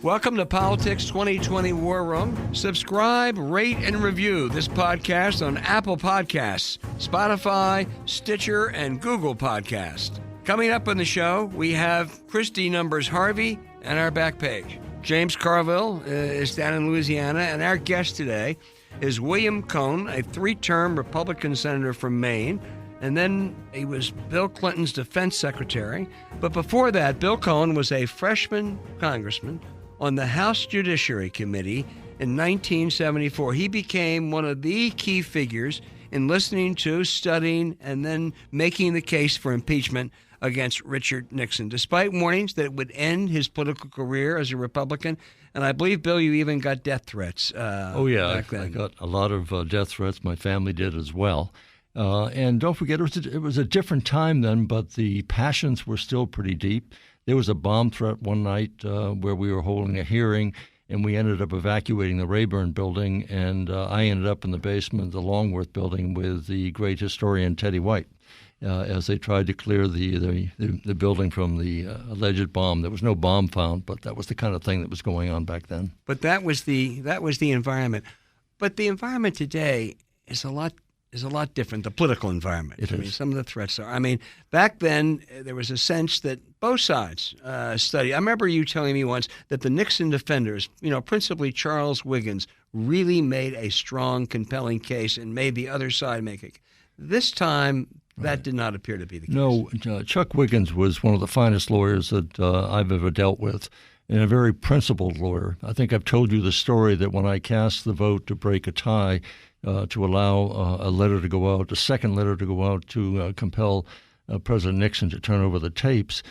Welcome to Politics 2020 War Room. Subscribe, rate, and review this podcast on Apple Podcasts, Spotify, Stitcher, and Google Podcasts. Coming up on the show, we have Christy numbers Harvey and our back page. James Carville is down in Louisiana, and our guest today is William Cohen, a three-term Republican senator from Maine. And then he was Bill Clinton's defense secretary. But before that, Bill Cohen was a freshman congressman on the House Judiciary Committee in 1974. He became one of the key figures in listening to, studying, and then making the case for impeachment against Richard Nixon, despite warnings that it would end his political career as a Republican. And I believe, Bill, you even got death threats back then. I got a lot of death threats. My family did as well. And don't forget, it was a different time then, but the passions were still pretty deep. There was a bomb threat one night where we were holding a hearing, and we ended up evacuating the Rayburn building, and I ended up in the basement of the Longworth building with the great historian Teddy White as they tried to clear the building from the alleged bomb. There was no bomb found, but that was the kind of thing that was going on back then. But that was the environment. But the environment today is a lot different, the political environment. It is. I mean, some of the threats are. I mean, back then, there was a sense that both sides studied. I remember you telling me once that the Nixon defenders, principally Charles Wiggins, really made a strong, compelling case and made the other side make it. This time, that did not appear to be the case. No, Chuck Wiggins was one of the finest lawyers that I've ever dealt with, and a very principled lawyer. I think I've told you the story that when I cast the vote to break a tie, to allow a letter to go out, a second letter to go out to compel President Nixon to turn over the tapes,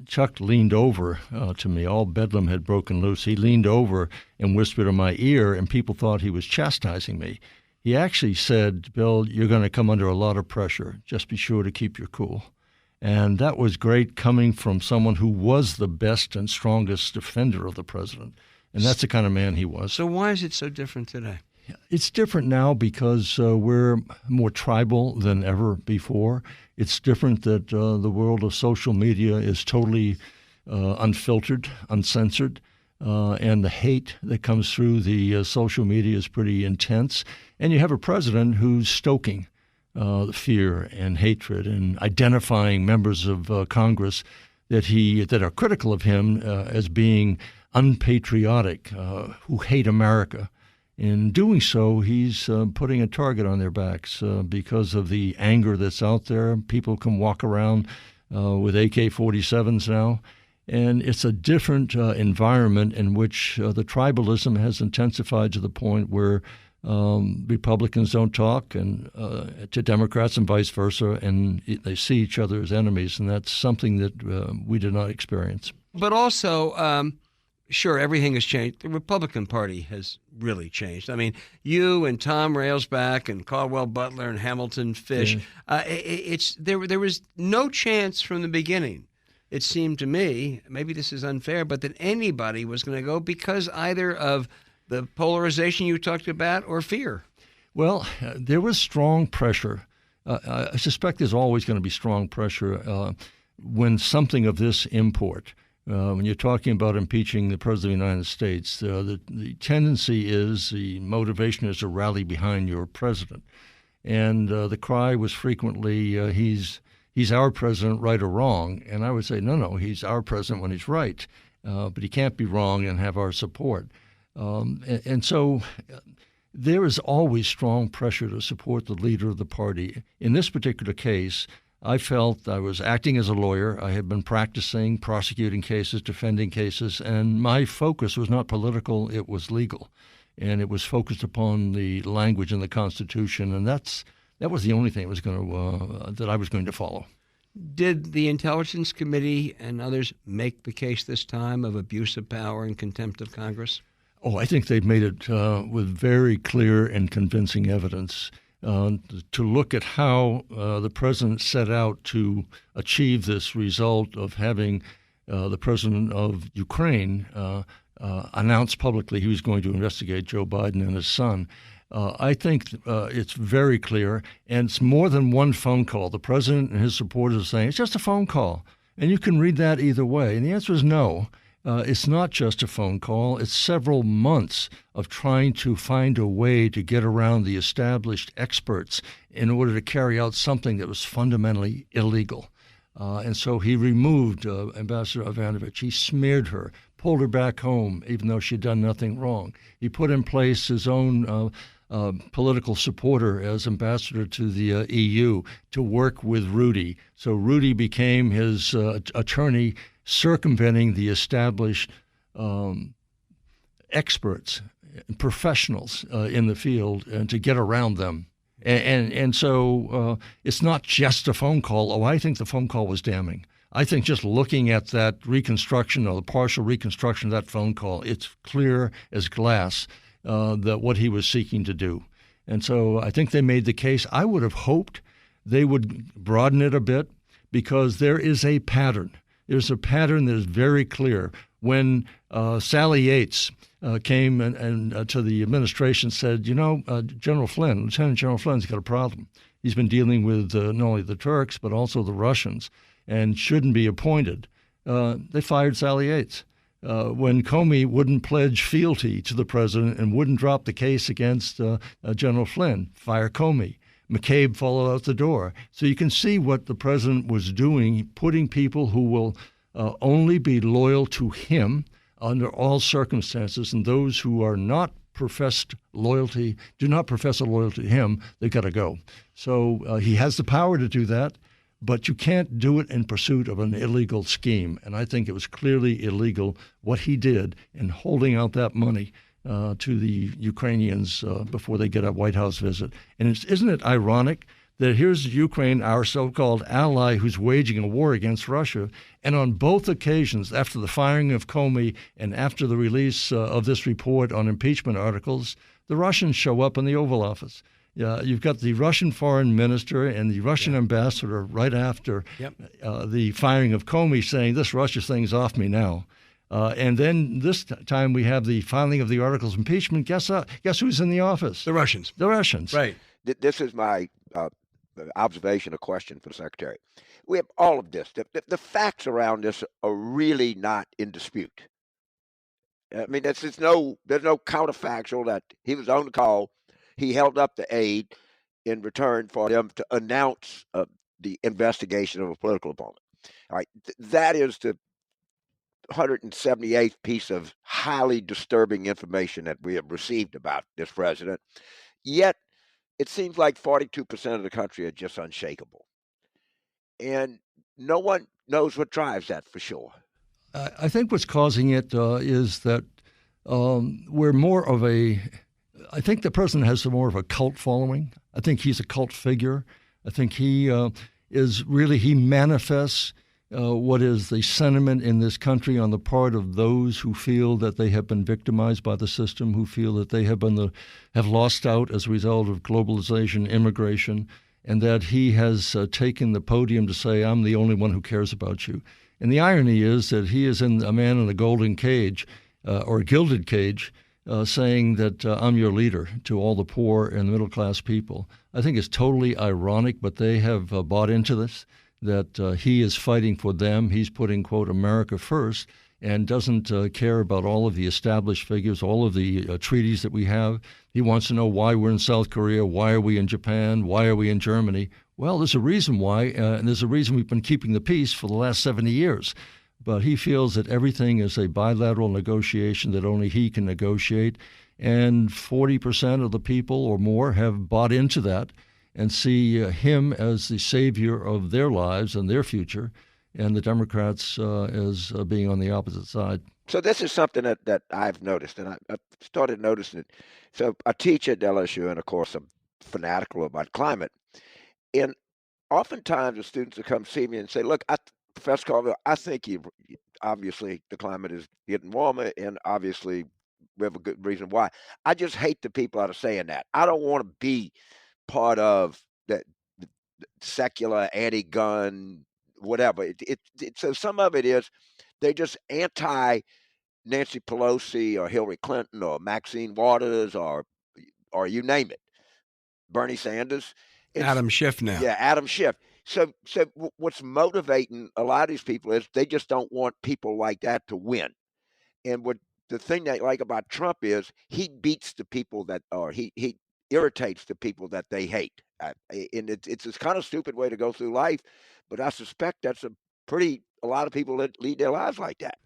Chuck leaned over to me. All bedlam had broken loose. He leaned over and whispered in my ear, and people thought he was chastising me. He actually said, "Bill, you're going to come under a lot of pressure. Just be sure to keep your cool." And that was great coming from someone who was the best and strongest defender of the president. And that's the kind of man he was. So why is it so different today? It's different now because we're more tribal than ever before. It's different that the world of social media is totally unfiltered, uncensored, and the hate that comes through the social media is pretty intense. And you have a president who's stoking fear and hatred and identifying members of Congress that are critical of him as being unpatriotic, who hate America. In doing so, he's putting a target on their backs because of the anger that's out there. People can walk around with AK-47s now, and it's a different environment in which the tribalism has intensified to the point where Republicans don't talk and to Democrats and vice versa, and they see each other as enemies, and that's something that we did not experience. But also, sure, everything has changed. The Republican Party has really changed. I mean, you and Tom Railsback and Caldwell Butler and Hamilton Fish, there was no chance from the beginning, it seemed to me, maybe this is unfair, but that anybody was going to go because either of the polarization you talked about or fear. Well, there was strong pressure. I suspect there's always going to be strong pressure when something of this import. When you're talking about impeaching the President of the United States, the tendency is, the motivation is to rally behind your president. And the cry was frequently, he's our president, right or wrong. And I would say, no, he's our president when he's right. But he can't be wrong and have our support. And so there is always strong pressure to support the leader of the party. In this particular case, I felt I was acting as a lawyer. I had been practicing, prosecuting cases, defending cases, and my focus was not political, it was legal. And it was focused upon the language in the Constitution, and that was the only thing that I was going to follow. Did the Intelligence Committee and others make the case this time of abuse of power and contempt of Congress? Oh, I think they've made it with very clear and convincing evidence. To look at how the president set out to achieve this result of having the president of Ukraine announce publicly he was going to investigate Joe Biden and his son. I think it's very clear, and it's more than one phone call. The president and his supporters are saying it's just a phone call, and you can read that either way. And the answer is no. It's not just a phone call. It's several months of trying to find a way to get around the established experts in order to carry out something that was fundamentally illegal. And so he removed Ambassador Ivanovich. He smeared her, pulled her back home, even though she'd done nothing wrong. He put in place his own political supporter as ambassador to the EU to work with Rudy. So Rudy became his attorney, circumventing the established experts, professionals in the field, and to get around them. And so it's not just a phone call. Oh, I think the phone call was damning. I think just looking at that reconstruction or the partial reconstruction of that phone call, it's clear as glass that what he was seeking to do. And so I think they made the case. I would have hoped they would broaden it a bit, because there is a pattern. There's a pattern that is very clear. When Sally Yates came and to the administration said, Lieutenant General Flynn's got a problem. He's been dealing with not only the Turks, but also the Russians, and shouldn't be appointed. They fired Sally Yates. When Comey wouldn't pledge fealty to the president and wouldn't drop the case against General Flynn, fire Comey. McCabe followed out the door. So you can see what the president was doing, putting people who will only be loyal to him under all circumstances, and those who are not professed loyalty, do not profess a loyalty to him, they've got to go. So he has the power to do that, but you can't do it in pursuit of an illegal scheme. And I think it was clearly illegal what he did in holding out that money to the Ukrainians before they get a White House visit. And isn't it ironic that here's Ukraine, our so-called ally, who's waging a war against Russia, and on both occasions, after the firing of Comey and after the release of this report on impeachment articles, the Russians show up in the Oval Office. You've got the Russian foreign minister and the Russian ambassador right after the firing of Comey saying, this Russia thing's off me now. And then this time we have the filing of the articles of impeachment. Guess who's in the office? The Russians. The Russians. Right. This is my observation or question for the Secretary. We have all of this. The facts around this are really not in dispute. I mean, there's no counterfactual that he was on the call. He held up the aid in return for them to announce the investigation of a political opponent. All right, that is the 178th piece of highly disturbing information that we have received about this president. Yet, it seems like 42% of the country are just unshakable. And no one knows what drives that for sure. I think what's causing it is that we're more of I think the president has more of a cult following. I think he's a cult figure. I think he manifests what is the sentiment in this country on the part of those who feel that they have been victimized by the system, who feel that they have lost out as a result of globalization, immigration, and that he has taken the podium to say, I'm the only one who cares about you. And the irony is that he is a man in a golden cage or a gilded cage, saying that I'm your leader to all the poor and middle-class people. I think it's totally ironic, but they have bought into this, that he is fighting for them. He's putting, quote, America first, and doesn't care about all of the established figures, all of the treaties that we have. He wants to know why we're in South Korea, why are we in Japan, why are we in Germany. Well, there's a reason why, and there's a reason we've been keeping the peace for the last 70 years. But he feels that everything is a bilateral negotiation that only he can negotiate, and 40% of the people or more have bought into that and see him as the savior of their lives and their future, and the Democrats as being on the opposite side. So this is something that I've noticed, and I started noticing it. So I teach at LSU, and of course I'm fanatical about climate. And oftentimes the students will come see me and say, look, Professor Carville, I think obviously the climate is getting warmer, and obviously we have a good reason why. I just hate the people that are saying that. I don't want to be part of that secular anti-gun whatever. So some of it is they just anti Nancy Pelosi or Hillary Clinton or Maxine Waters or you name it, Bernie Sanders, Adam Schiff now. Yeah, Adam Schiff. So what's motivating a lot of these people is they just don't want people like that to win. And what the thing that I like about Trump is he beats the people that are he irritates the people that they hate. And it's this kind of stupid way to go through life, but I suspect that's a lot of people that lead their lives like that.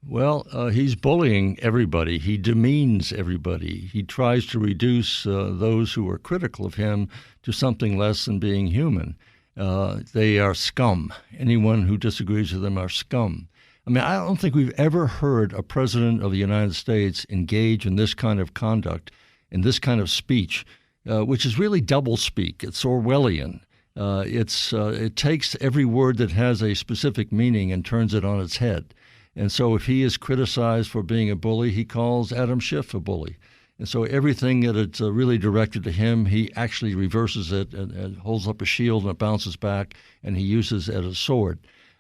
Well, he's bullying everybody. He demeans everybody. He tries to reduce those who are critical of him to something less than being human. They are scum. Anyone who disagrees with them are scum. I mean, I don't think we've ever heard a president of the United States engage in this kind of conduct, in this kind of speech, which is really doublespeak. It's Orwellian. It takes every word that has a specific meaning and turns it on its head. And so if he is criticized for being a bully, he calls Adam Schiff a bully. And so everything that it's really directed to him, he actually reverses it and holds up a shield and it bounces back, and he uses it as a sword.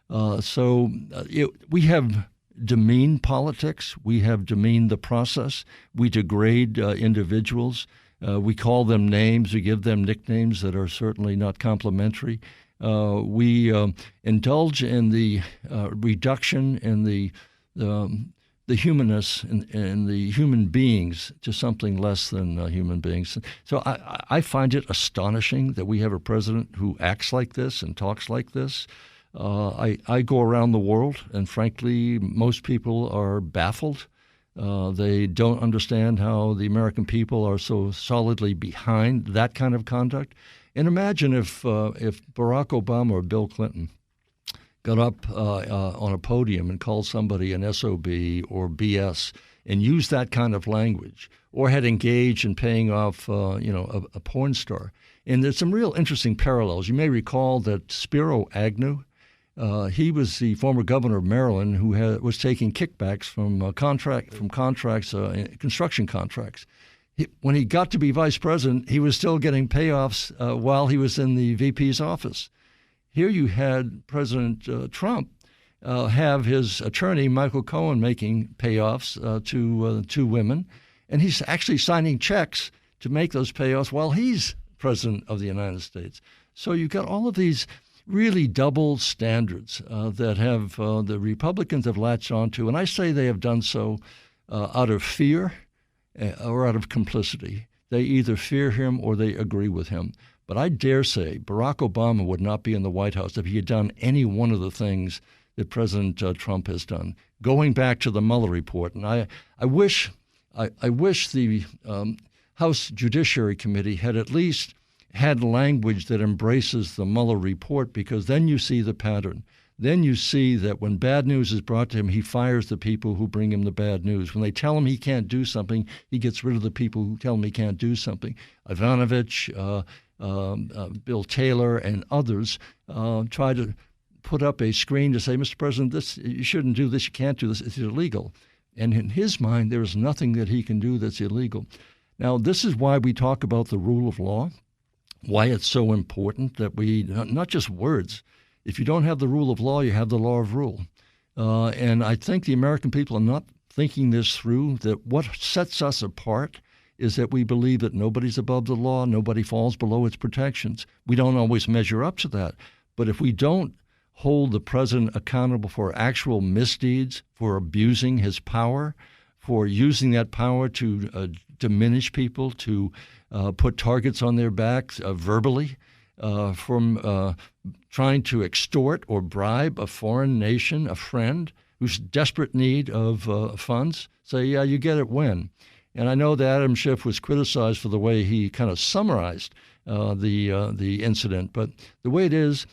We have demeaned politics. We have demeaned the process. We degrade individuals. We call them names. We give them nicknames that are certainly not complimentary. We indulge in the reduction in the humanness and the human beings to something less than human beings. So I find it astonishing that we have a president who acts like this and talks like this. I go around the world, and frankly, most people are baffled. They don't understand how the American people are so solidly behind that kind of conduct. And imagine if Barack Obama or Bill Clinton got up on a podium and called somebody an SOB or BS and used that kind of language, or had engaged in paying off a porn star. And there's some real interesting parallels. You may recall that Spiro Agnew, he was the former governor of Maryland who was taking kickbacks from construction contracts. When he got to be vice president, he was still getting payoffs while he was in the VP's office. Here you had President Trump have his attorney, Michael Cohen, making payoffs to two women, and he's actually signing checks to make those payoffs while he's president of the United States. So you've got all of these really double standards that have the Republicans have latched onto, and I say they have done so out of fear or out of complicity. They either fear him or they agree with him. But I dare say Barack Obama would not be in the White House if he had done any one of the things that President Trump has done. Going back to the Mueller report, and I wish the House Judiciary Committee had at least had language that embraces the Mueller report, because then you see the pattern. Then you see that when bad news is brought to him, he fires the people who bring him the bad news. When they tell him he can't do something, he gets rid of the people who tell him he can't do something. Ivanovich, Bill Taylor, and others try to put up a screen to say, Mr. President, you shouldn't do this, you can't do this, it's illegal. And in his mind, there is nothing that he can do that's illegal. Now, this is why we talk about the rule of law, why it's so important that we, not just words. If you don't have the rule of law, you have the law of rule. And I think the American people are not thinking this through, that what sets us apart is that we believe that nobody's above the law, nobody falls below its protections. We don't always measure up to that. But if we don't hold the president accountable for actual misdeeds, for abusing his power, for using that power to diminish people, to put targets on their backs verbally, from trying to extort or bribe a foreign nation, a friend who's desperate need of funds, say, yeah, you get it when. And I know that Adam Schiff was criticized for the way he kind of summarized the incident, but the way it is,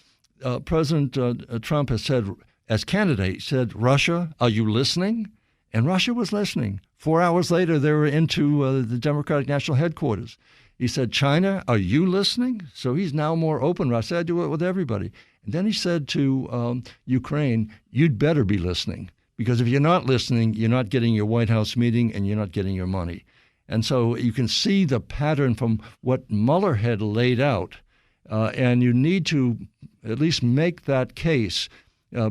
President Trump has said, as candidate, he said, Russia, are you listening? And Russia was listening. 4 hours later, they were into the Democratic National Headquarters. He said, China, are you listening? So he's now more open. I said, I do it with everybody. And then he said to Ukraine, you'd better be listening, because if you're not listening, you're not getting your White House meeting and you're not getting your money. And so you can see the pattern from what Mueller had laid out, and you need to at least make that case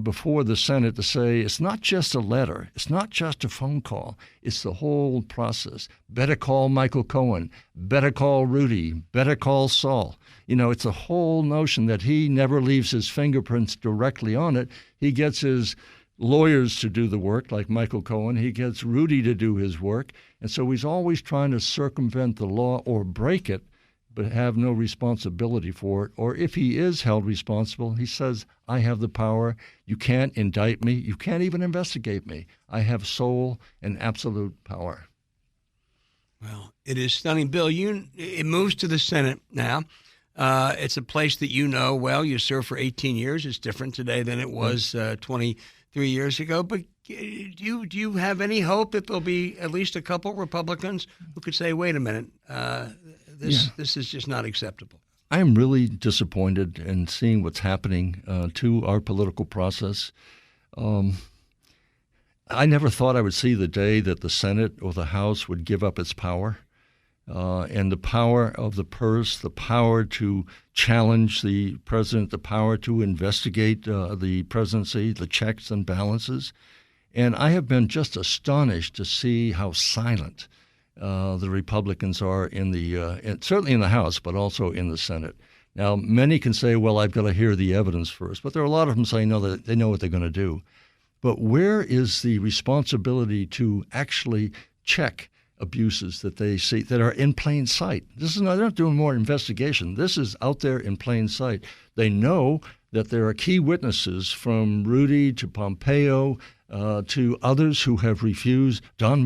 before the Senate to say it's not just a letter, it's not just a phone call, it's the whole process. Better call Michael Cohen, better call Rudy, better call Saul. You know, it's a whole notion that he never leaves his fingerprints directly on it. He gets his lawyers to do the work, like Michael Cohen. He gets Rudy to do his work. And so he's always trying to circumvent the law or break it, but have no responsibility for it. Or if he is held responsible, he says, I have the power. You can't indict me. You can't even investigate me. I have sole and absolute power. Well, it is stunning. Bill, it moves to the Senate now. It's a place that you know well. You served for 18 years. It's different today than it was 23 years ago. But do you have any hope that there'll be at least a couple Republicans who could say, wait a minute, this is just not acceptable? I am really disappointed in seeing what's happening to our political process. I never thought I would see the day that the Senate or the House would give up its power. And the power of the purse, the power to challenge the president, the power to investigate the presidency, the checks and balances. And I have been just astonished to see how silent the Republicans are certainly in the House, but also in the Senate. Now, many can say, well, I've got to hear the evidence first. But there are a lot of them saying, no, that they know what they're going to do. But where is the responsibility to actually check abuses that they see that are in plain sight? They're not doing more investigation. This is out there in plain sight. They know that there are key witnesses from Rudy to Pompeo to others who have refused. John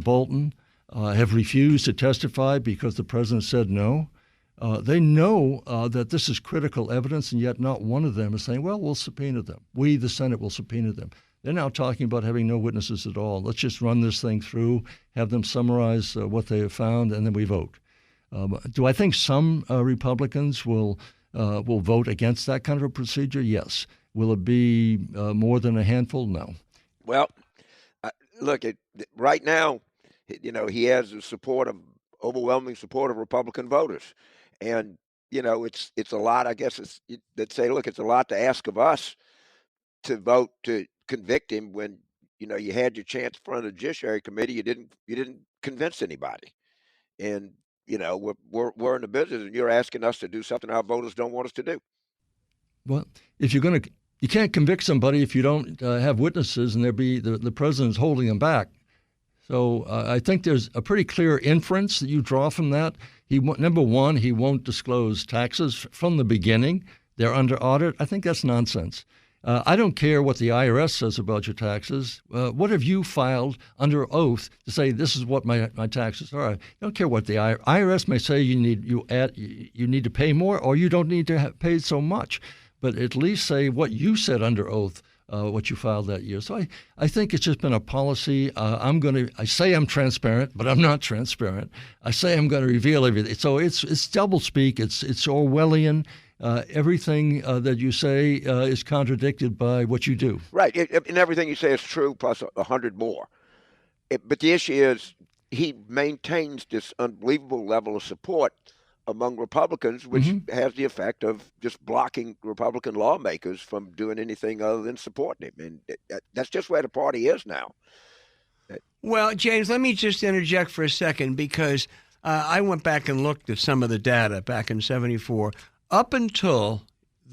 Bolton have refused to testify because the president said no. They know that this is critical evidence, and yet not one of them is saying, well, we'll subpoena them. We, the Senate, will subpoena them. They're now talking about having no witnesses at all. Let's just run this thing through, have them summarize what they have found, and then we vote. Do I think some Republicans will vote against that kind of a procedure? Yes. Will it be more than a handful? No. Well, look, right now, he has the overwhelming support of Republican voters. And, it's a lot, I guess, they'd say, look, it's a lot to ask of us to vote to convict him when, you had your chance in front of the Judiciary Committee. You didn't convince anybody. And, we're in the business, and you're asking us to do something our voters don't want us to do. Well, if you can't convict somebody if you don't have witnesses, and the president's holding them back. So I think there's a pretty clear inference that you draw from that. Number one, he won't disclose taxes from the beginning. They're under audit. I think that's nonsense. I don't care what the IRS says about your taxes. What have you filed under oath to say this is what my taxes are? I don't care what the IRS may say. You need to pay more, or you don't need to pay so much. But at least say what you said under oath. What you filed that year. So I think it's just been a policy. I say I'm transparent, but I'm not transparent. I say I'm going to reveal everything. So it's doublespeak. It's Orwellian. Everything that you say is contradicted by what you do. Right. And everything you say is true, plus 100 more. But the issue is he maintains this unbelievable level of support among Republicans, which has the effect of just blocking Republican lawmakers from doing anything other than supporting him. And that's just where the party is now. Well, James, let me just interject for a second, because I went back and looked at some of the data back in 1974. Up until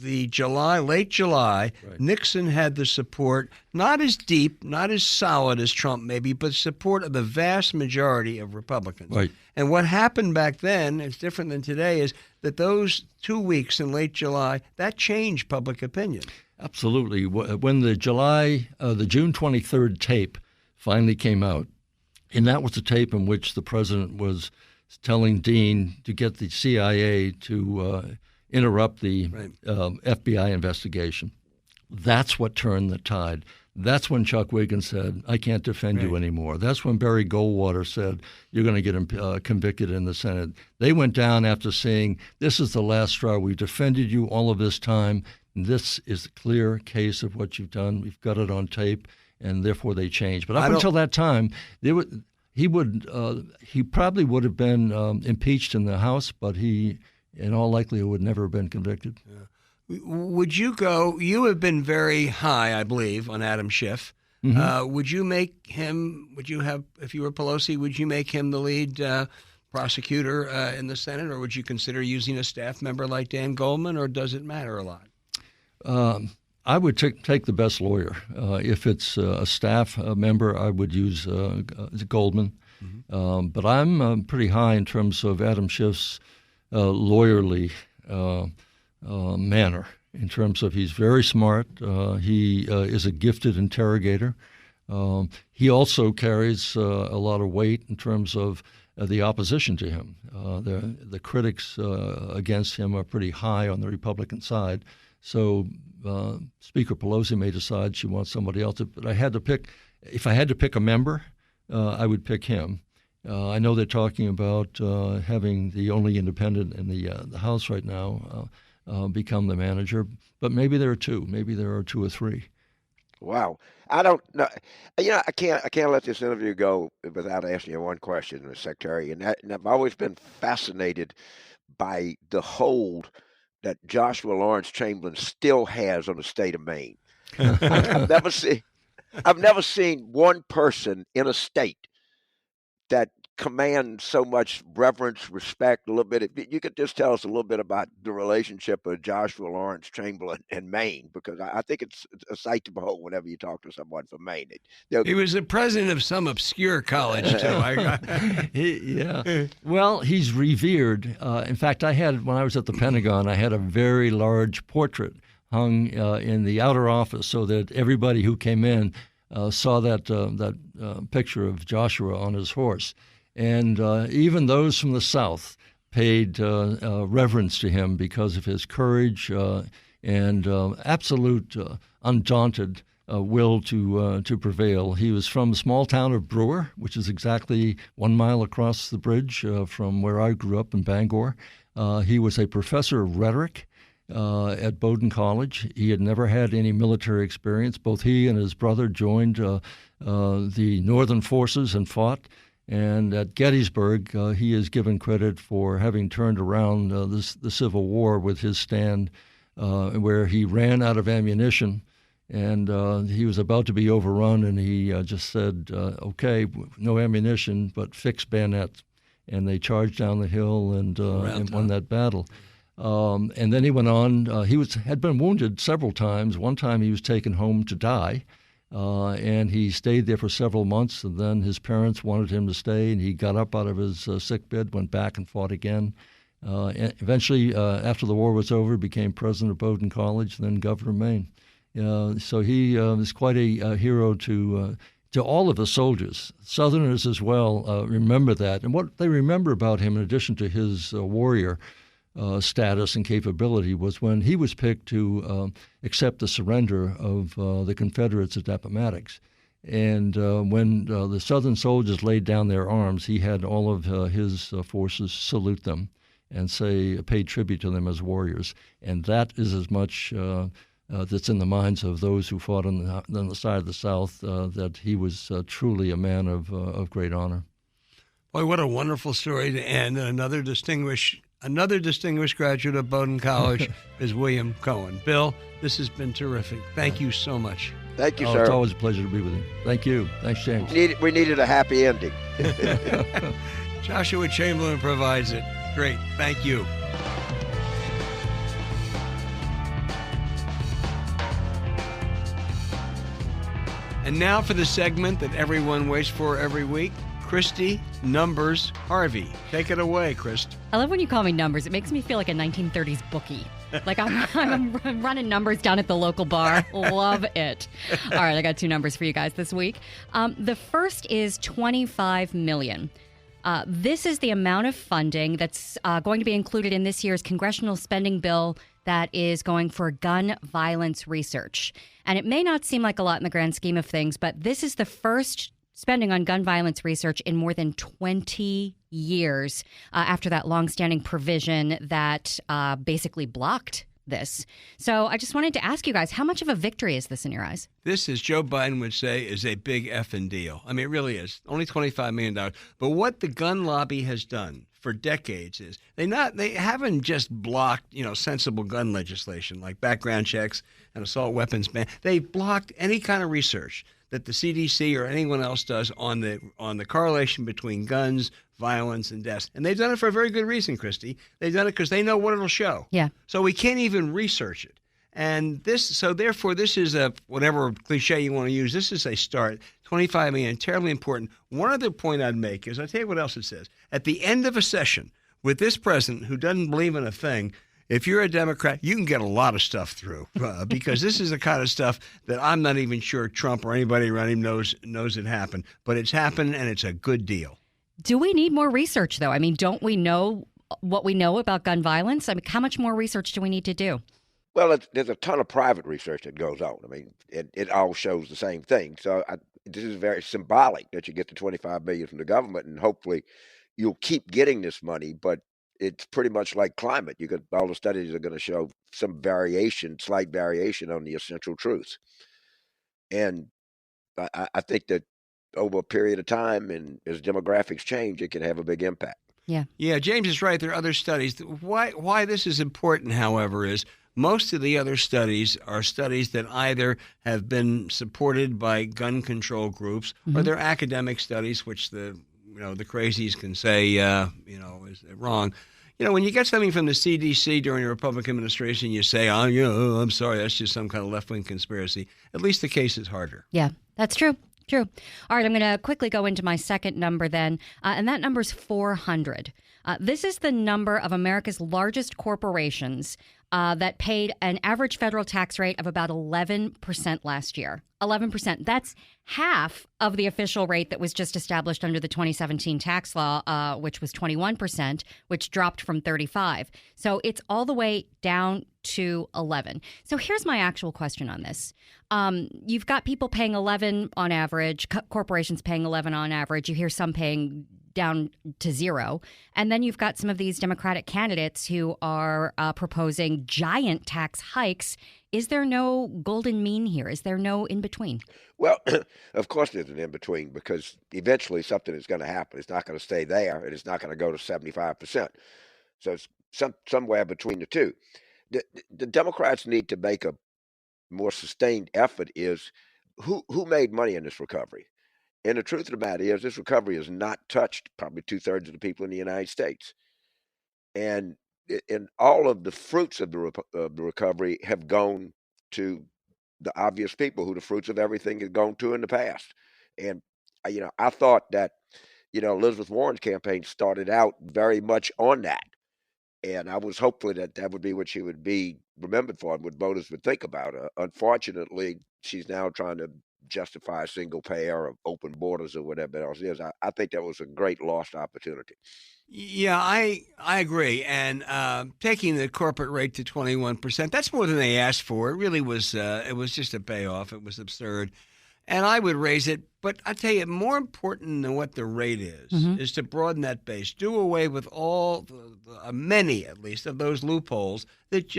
late July, right, Nixon had the support, not as deep, not as solid as Trump maybe, but support of the vast majority of Republicans. Right. And what happened back then, it's different than today, is that those 2 weeks in late July, that changed public opinion. Absolutely. When the June 23rd tape finally came out, and that was the tape in which the president was telling Dean to get the CIA to interrupt the FBI investigation. That's what turned the tide. That's when Chuck Wiggins said, I can't defend you anymore. That's when Barry Goldwater said, you're going to get him convicted in the Senate. They went down after saying, this is the last straw. We've defended you all of this time. This is a clear case of what you've done. We've got it on tape, and therefore they changed. But up until that time, he probably would have been impeached in the House, but he, in all likelihood, would never have been convicted. Yeah. Would you go? You have been very high, I believe, on Adam Schiff. Would you make him? Would you have, if you were Pelosi, would you make him the lead prosecutor in the Senate, or would you consider using a staff member like Dan Goldman, or does it matter a lot? I would take the best lawyer. If it's a staff member, I would use Goldman. Mm-hmm. But I'm pretty high in terms of Adam Schiff's lawyerly manner, in terms of he's very smart. He is a gifted interrogator. He also carries a lot of weight in terms of the opposition to him. The critics against him are pretty high on the Republican side. So Speaker Pelosi may decide she wants somebody else. But if I had to pick a member, I would pick him. I know they're talking about having the only independent in the House right now become the manager. But maybe there are two. Maybe there are two or three. Wow. I don't know. I can't let this interview go without asking you one question, Mr. Secretary. And I've always been fascinated by the hold that Joshua Lawrence Chamberlain still has on the state of Maine. I've never seen one person in a state that commands so much reverence, respect, a little bit. If you could just tell us a little bit about the relationship of Joshua Lawrence Chamberlain and Maine, because I think it's a sight to behold whenever you talk to someone from Maine. He was the president of some obscure college, too. Yeah. Well, he's revered. In fact, when I was at the Pentagon, I had a very large portrait hung in the outer office so that everybody who came in saw that picture of Joshua on his horse. And even those from the South paid reverence to him because of his courage and absolute undaunted will to prevail. He was from the small town of Brewer, which is exactly 1 mile across the bridge from where I grew up in Bangor. He was a professor of rhetoric at Bowdoin College. He had never had any military experience. Both he and his brother joined the Northern forces and fought. And at Gettysburg, he is given credit for having turned around the Civil War with his stand where he ran out of ammunition. And he was about to be overrun, and he just said, okay, no ammunition, but fixed bayonets. And they charged down the hill and won that battle. And then he went on. He had been wounded several times. One time he was taken home to die. And he stayed there for several months, and then his parents wanted him to stay, and he got up out of his sick bed, went back and fought again. And eventually, after the war was over, became president of Bowdoin College, then governor of Maine. So he is quite a hero to all of the soldiers. Southerners as well remember that. And what they remember about him, in addition to his warrior status and capability, was when he was picked to accept the surrender of the Confederates at Appomattox. And when the Southern soldiers laid down their arms, he had all of his forces salute them and pay tribute to them as warriors. And that is as much that's in the minds of those who fought on the side of the South, that he was truly a man of great honor. Boy, what a wonderful story to end. Another distinguished graduate of Bowdoin College is William Cohen. Bill, this has been terrific. Thank you so much. Thank you, sir. It's always a pleasure to be with you. Thank you. Thanks, James. We needed a happy ending. Joshua Chamberlain provides it. Great. Thank you. And now for the segment that everyone waits for every week, Christy, Numbers, Harvey. Take it away, Christy. I love when you call me Numbers. It makes me feel like a 1930s bookie. Like I'm running numbers down at the local bar. Love it. All right, I got 2 numbers for you guys this week. The first is $25 million. This is the amount of funding that's going to be included in this year's congressional spending bill that is going for gun violence research. And it may not seem like a lot in the grand scheme of things, but this is the first spending on gun violence research in more than 20 years after that longstanding provision that basically blocked this. So I just wanted to ask you guys, how much of a victory is this in your eyes? This, as Joe Biden would say, is a big effing deal. I mean, it really is. Only $25 million. But what the gun lobby has done for decades is they haven't just blocked, sensible gun legislation like background checks and assault weapons ban. They've blocked any kind of research that the CDC or anyone else does on the correlation between guns, violence, and deaths. And they've done it for a very good reason, Christy. They've done it because they know what it'll show. Yeah. So we can't even research it. And therefore, this is a, whatever cliche you want to use, this is a start. 25 million, terribly important. One other point I'd make is, I'll tell you what else it says. At the end of a session with this president who doesn't believe in a thing, if you're a Democrat, you can get a lot of stuff through because this is the kind of stuff that I'm not even sure Trump or anybody around him knows it happened. But it's happened, and it's a good deal. Do we need more research, though? I mean, don't we know what we know about gun violence? I mean, how much more research do we need to do? Well, there's a ton of private research that goes on. I mean, it all shows the same thing. So this is very symbolic that you get the $25 billion from the government, and hopefully you'll keep getting this money. But it's pretty much like climate. All the studies are going to show some variation, slight variation on the essential truths. And I think that over a period of time, and as demographics change, it can have a big impact. Yeah, James is right. There are other studies. Why this is important, however, is most of the other studies are studies that either have been supported by gun control groups or they're academic studies, which the crazies can say, is wrong. When you get something from the CDC during a Republican administration, you say, I'm sorry, that's just some kind of left-wing conspiracy. At least the case is harder. Yeah, that's true. True. All right, I'm going to quickly go into my second number then, and that number is 400. This is the number of America's largest corporations that paid an average federal tax rate of about 11% last year. 11%. That's half of the official rate that was just established under the 2017 tax law, which was 21%, which dropped from 35. So it's all the way down to 11. So here's my actual question on this. You've got people paying 11 on average, corporations paying 11 on average. You hear some paying down to 0. And then you've got some of these Democratic candidates who are proposing giant tax hikes. Is there no golden mean here? Is there no in between? Well, of course there's an in between, because eventually something is going to happen. It's not going to stay there, and it's not going to go to 75%. So it's somewhere between the two. The Democrats need to make a more sustained effort. Is who made money in this recovery? And the truth of the matter is, this recovery has not touched probably 2/3 of the people in the United States. And all of the fruits of the recovery have gone to the obvious people who the fruits of everything has gone to in the past. And, I thought that, Elizabeth Warren's campaign started out very much on that. And I was hopeful that would be what she would be remembered for and what voters would think about her. Unfortunately, she's now trying to justify single payer or open borders or whatever else it is. I think that was a great lost opportunity. Yeah, I agree. And taking the corporate rate to 21%, that's more than they asked for. It really was, it was just a payoff. It was absurd. And I would raise it. But I tell you, more important than what the rate is to broaden that base. Do away with all, many at least, of those loopholes that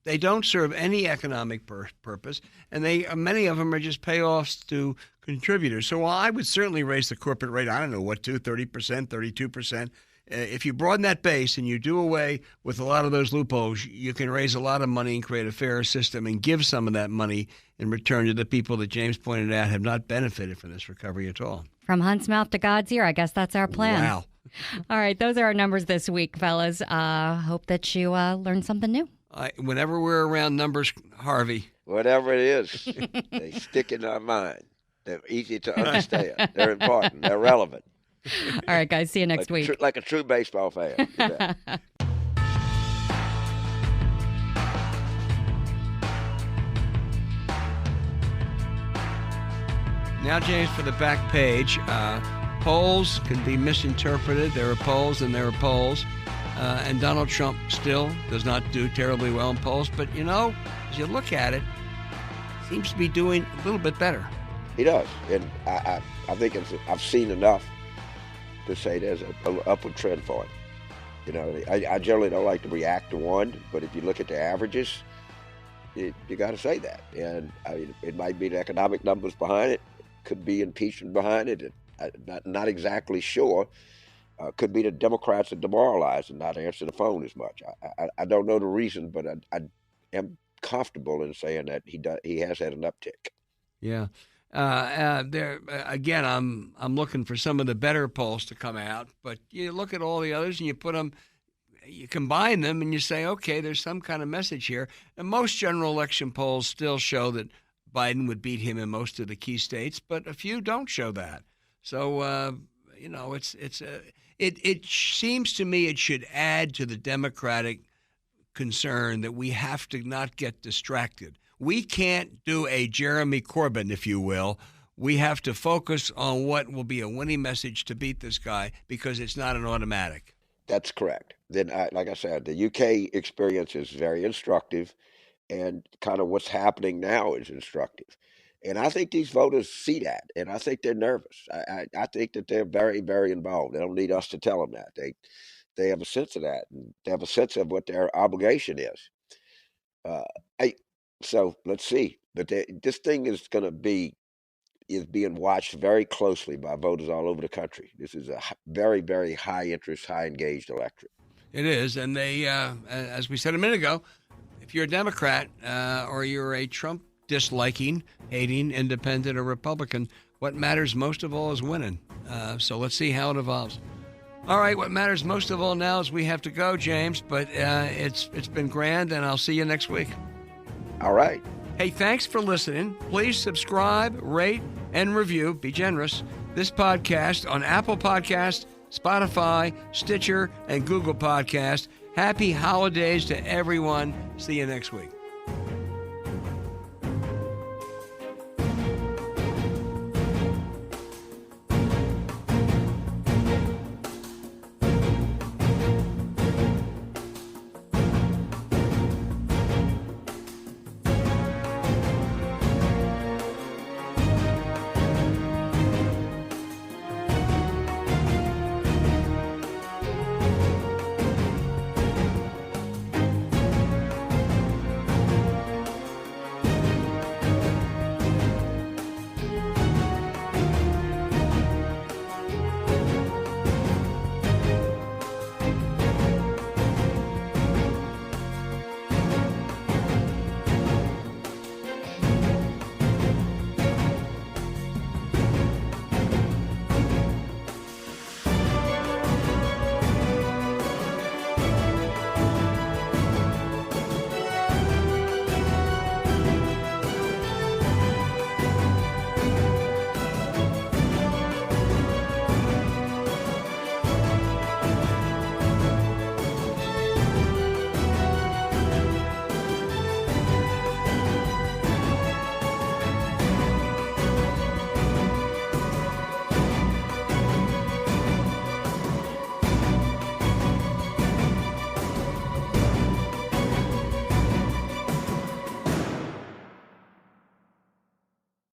they don't serve any economic purpose. And many of them are just payoffs to contributors. So while I would certainly raise the corporate rate, I don't know what 30%, 32%. If you broaden that base and you do away with a lot of those loopholes, you can raise a lot of money and create a fairer system and give some of that money in return to the people that James pointed out have not benefited from this recovery at all. From Hunt's mouth to God's ear, I guess that's our plan. Wow. All right, those are our numbers this week, fellas. Hope that you learned something new. Whenever we're around numbers, Harvey. Whatever it is, they stick in our mind. They're easy to understand. They're important. They're relevant. All right, guys. See you next week. Like a true baseball fan. Now, James, for the back page, polls can be misinterpreted. There are polls and there are polls. And Donald Trump still does not do terribly well in polls. But, as you look at it, seems to be doing a little bit better. He does. And I think I've seen enough to say there's an upward trend for it. I generally don't like to react to one, but if you look at the averages, you got to say that. And it might be the economic numbers behind it, could be impeachment behind it. Not exactly sure. Could be the Democrats are demoralized and not answer the phone as much. I don't know the reason, but I am comfortable in saying that he has had an uptick. Yeah. Again, I'm looking for some of the better polls to come out, but you look at all the others and you put them you combine them and you say, okay, there's some kind of message here. And most general election polls still show that Biden would beat him in most of the key states, but a few don't show that. So, it seems to me it should add to the Democratic concern that we have to not get distracted. We can't do a Jeremy Corbyn, if you will. We have to focus on what will be a winning message to beat this guy because it's not an automatic. That's correct. Then, like I said, the UK experience is very instructive, and kind of what's happening now is instructive. And I think these voters see that, and I think they're nervous. I think that they're very, very involved. They don't need us to tell them that. They have a sense of that, and they have a sense of what their obligation is. So let's see. But this thing is being watched very closely by voters all over the country. This is a very, very high interest, high engaged electorate. It is, and they, as we said a minute ago, if you're a Democrat or you're a Trump disliking, hating, independent, or Republican, what matters most of all is winning. So let's see how it evolves. All right, what matters most of all now is we have to go, James, but it's been grand, and I'll see you next week. All right. Hey, thanks for listening. Please subscribe, rate, and review. Be generous. This podcast on Apple Podcasts, Spotify, Stitcher, and Google Podcasts. Happy holidays to everyone. See you next week.